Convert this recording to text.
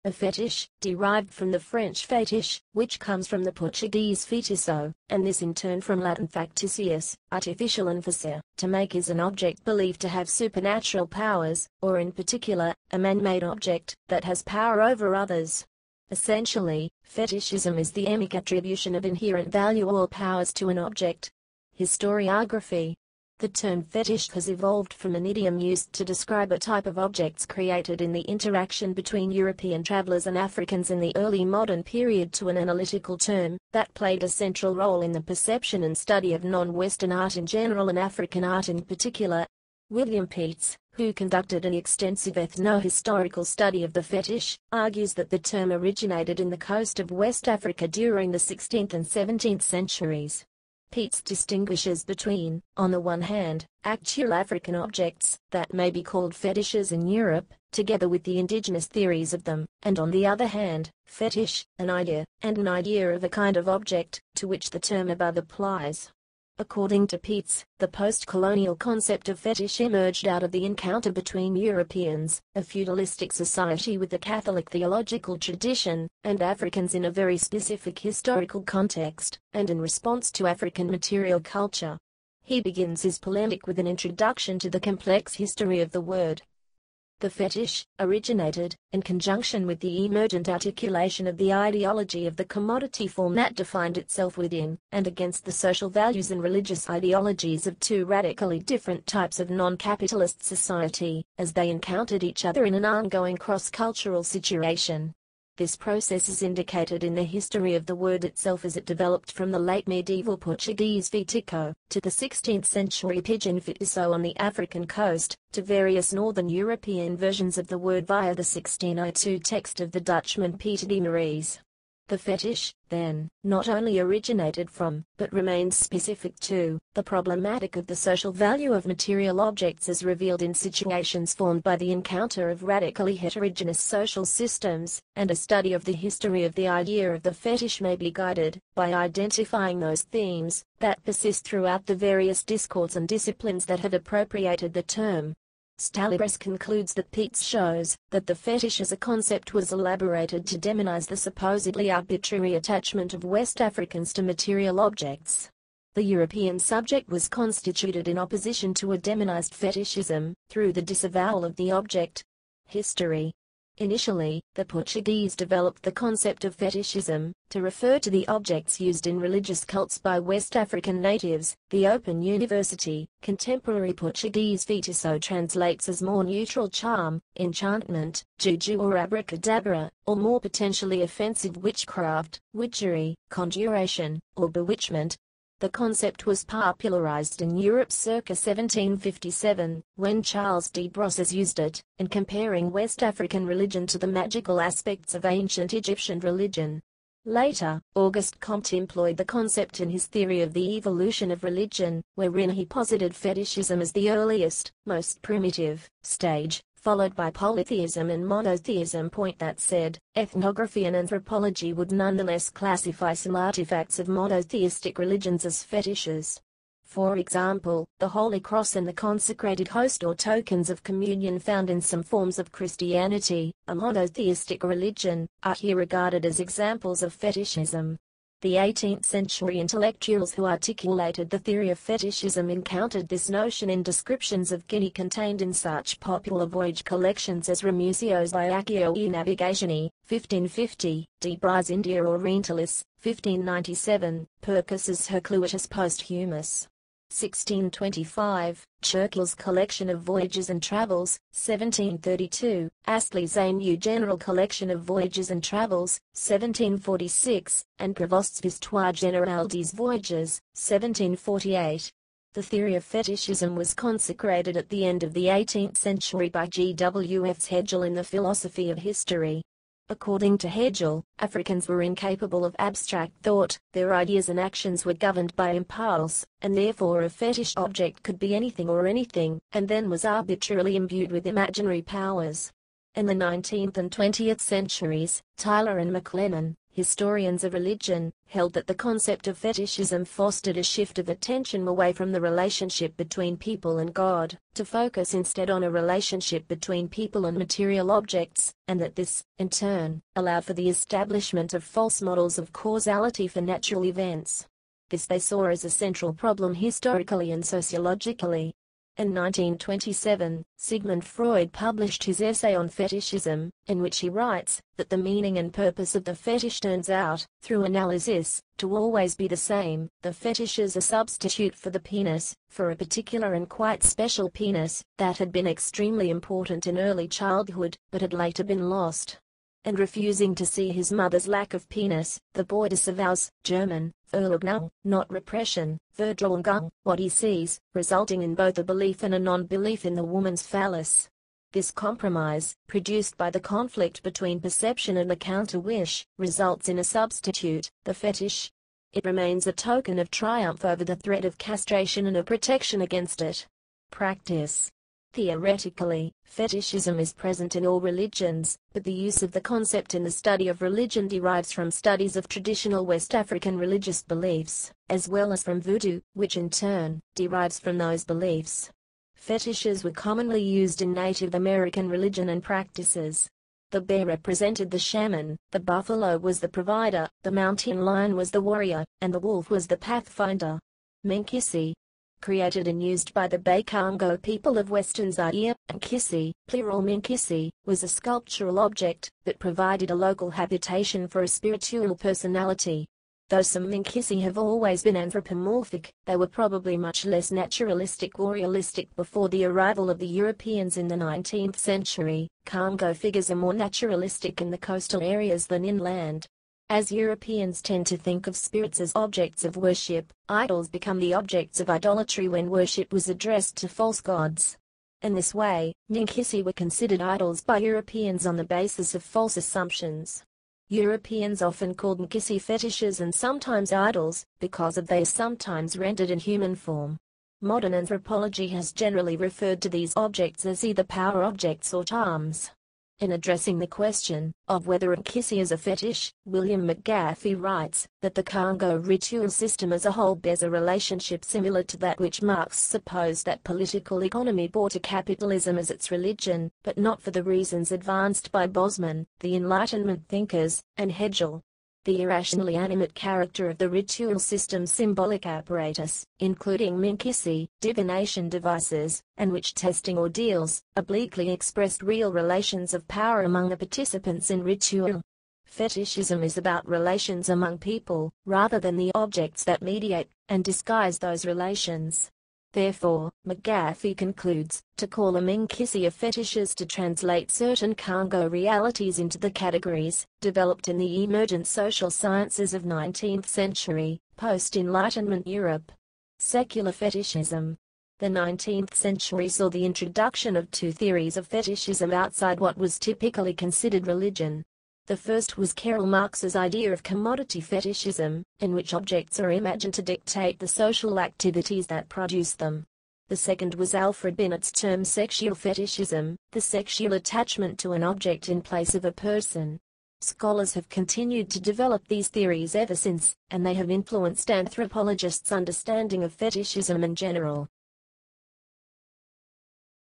A fetish, derived from the French fétiche, which comes from the Portuguese feitiço, and this in turn from Latin factitious, artificial and facer, to make, is an object believed to have supernatural powers, or in particular, a man-made object that has power over others. Essentially, fetishism is the emic attribution of inherent value or powers to an object. Historiography. The term fetish has evolved from an idiom used to describe a type of objects created in the interaction between European travelers and Africans in the early modern period to an analytical term that played a central role in the perception and study of non-Western art in general and African art in particular. William Pietz, who conducted an extensive ethno-historical study of the fetish, argues that the term originated in the coast of West Africa during the 16th and 17th centuries. Pietz distinguishes between, on the one hand, actual African objects that may be called fetishes in Europe, together with the indigenous theories of them, and on the other hand, fetish, an idea of a kind of object, to which the term above applies. According to Pietz, the post-colonial concept of fetish emerged out of the encounter between Europeans, a feudalistic society with the Catholic theological tradition, and Africans in a very specific historical context, and in response to African material culture. He begins his polemic with an introduction to the complex history of the word. The fetish originated, in conjunction with the emergent articulation of the ideology of the commodity form that defined itself within and against the social values and religious ideologies of two radically different types of non-capitalist society, as they encountered each other in an ongoing cross-cultural situation. This process is indicated in the history of the word itself as it developed from the late medieval Portuguese fetico, to the 16th century pidgin fetiço on the African coast, to various northern European versions of the word via the 1602 text of the Dutchman Pieter de Marais. The fetish, then, not only originated from, but remains specific to, the problematic of the social value of material objects as revealed in situations formed by the encounter of radically heterogeneous social systems, and a study of the history of the idea of the fetish may be guided by identifying those themes that persist throughout the various discords and disciplines that have appropriated the term. Stalibres concludes that Pietz shows that the fetish as a concept was elaborated to demonize the supposedly arbitrary attachment of West Africans to material objects. The European subject was constituted in opposition to a demonized fetishism, through the disavowal of the object. History. Initially, the Portuguese developed the concept of fetishism to refer to the objects used in religious cults by West African natives. The Open University, contemporary Portuguese fetiço translates as more neutral charm, enchantment, juju or abracadabra, or more potentially offensive witchcraft, witchery, conjuration, or bewitchment. The concept was popularized in Europe circa 1757, when Charles de Brosses used it, in comparing West African religion to the magical aspects of ancient Egyptian religion. Later, Auguste Comte employed the concept in his theory of the evolution of religion, wherein he posited fetishism as the earliest, most primitive, stage, followed by polytheism and monotheism. That said, ethnography and anthropology would nonetheless classify some artifacts of monotheistic religions as fetishes. For example, the Holy Cross and the consecrated host or tokens of communion found in some forms of Christianity, a monotheistic religion, are here regarded as examples of fetishism. The 18th century intellectuals who articulated the theory of fetishism encountered this notion in descriptions of Guinea contained in such popular voyage collections as Ramusio's Viaggio e Navigazione, 1550, De Bras India Orientalis, 1597, Purkas's Hercluitus Posthumus, 1625, Churchill's Collection of Voyages and Travels, 1732, Astley's A General Collection of Voyages and Travels, 1746, and Prevost's Histoire Générale des Voyages, 1748. The theory of fetishism was consecrated at the end of the 18th century by G.W.F. Hegel in the Philosophy of History. According to Hegel, Africans were incapable of abstract thought, their ideas and actions were governed by impulse, and therefore a fetish object could be anything or anything, and then was arbitrarily imbued with imaginary powers. In the 19th and 20th centuries, Tyler and McLennan, historians of religion, held that the concept of fetishism fostered a shift of attention away from the relationship between people and God, to focus instead on a relationship between people and material objects, and that this, in turn, allowed for the establishment of false models of causality for natural events. This they saw as a central problem historically and sociologically. In 1927, Sigmund Freud published his essay on fetishism, in which he writes that the meaning and purpose of the fetish turns out, through analysis, to always be the same. The fetish is a substitute for the penis, for a particular and quite special penis that had been extremely important in early childhood, but had later been lost. And refusing to see his mother's lack of penis, the boy disavows, German, Verleugnung, not repression, Verdrängung, what he sees, resulting in both a belief and a non-belief in the woman's phallus. This compromise, produced by the conflict between perception and the counter-wish, results in a substitute, the fetish. It remains a token of triumph over the threat of castration and a protection against it. Practice. Theoretically, fetishism is present in all religions, but the use of the concept in the study of religion derives from studies of traditional West African religious beliefs, as well as from voodoo, which in turn derives from those beliefs. Fetishes were commonly used in Native American religion and practices. The bear represented the shaman, the buffalo was the provider, the mountain lion was the warrior, and the wolf was the pathfinder. Minkisi, created and used by the Bakongo people of Western Zaire, Nkisi, plural Minkisi, was a sculptural object that provided a local habitation for a spiritual personality. Though some Minkisi have always been anthropomorphic, they were probably much less naturalistic or realistic before the arrival of the Europeans in the 19th century. Congo figures are more naturalistic in the coastal areas than inland. As Europeans tend to think of spirits as objects of worship, idols become the objects of idolatry when worship was addressed to false gods. In this way, Minkisi were considered idols by Europeans on the basis of false assumptions. Europeans often called Nkisi fetishes and sometimes idols, because of they are sometimes rendered in human form. Modern anthropology has generally referred to these objects as either power objects or charms. In addressing the question of whether Nkisi is a fetish, William McGaffey writes that the Congo ritual system as a whole bears a relationship similar to that which Marx supposed that political economy bore to capitalism as its religion, but not for the reasons advanced by Bosman, the Enlightenment thinkers, and Hegel. The irrationally animate character of the ritual system's symbolic apparatus, including Minkisi, divination devices, and witch-testing ordeals, obliquely expressed real relations of power among the participants in ritual. Fetishism is about relations among people, rather than the objects that mediate and disguise those relations. Therefore, McGaffey concludes, to call a Minkisi a fetish is to translate certain Congo realities into the categories developed in the emergent social sciences of 19th century, post-Enlightenment Europe. Secular fetishism. The 19th century saw the introduction of two theories of fetishism outside what was typically considered religion. The first was Karl Marx's idea of commodity fetishism, in which objects are imagined to dictate the social activities that produce them. The second was Alfred Binet's term sexual fetishism, the sexual attachment to an object in place of a person. Scholars have continued to develop these theories ever since, and they have influenced anthropologists' understanding of fetishism in general.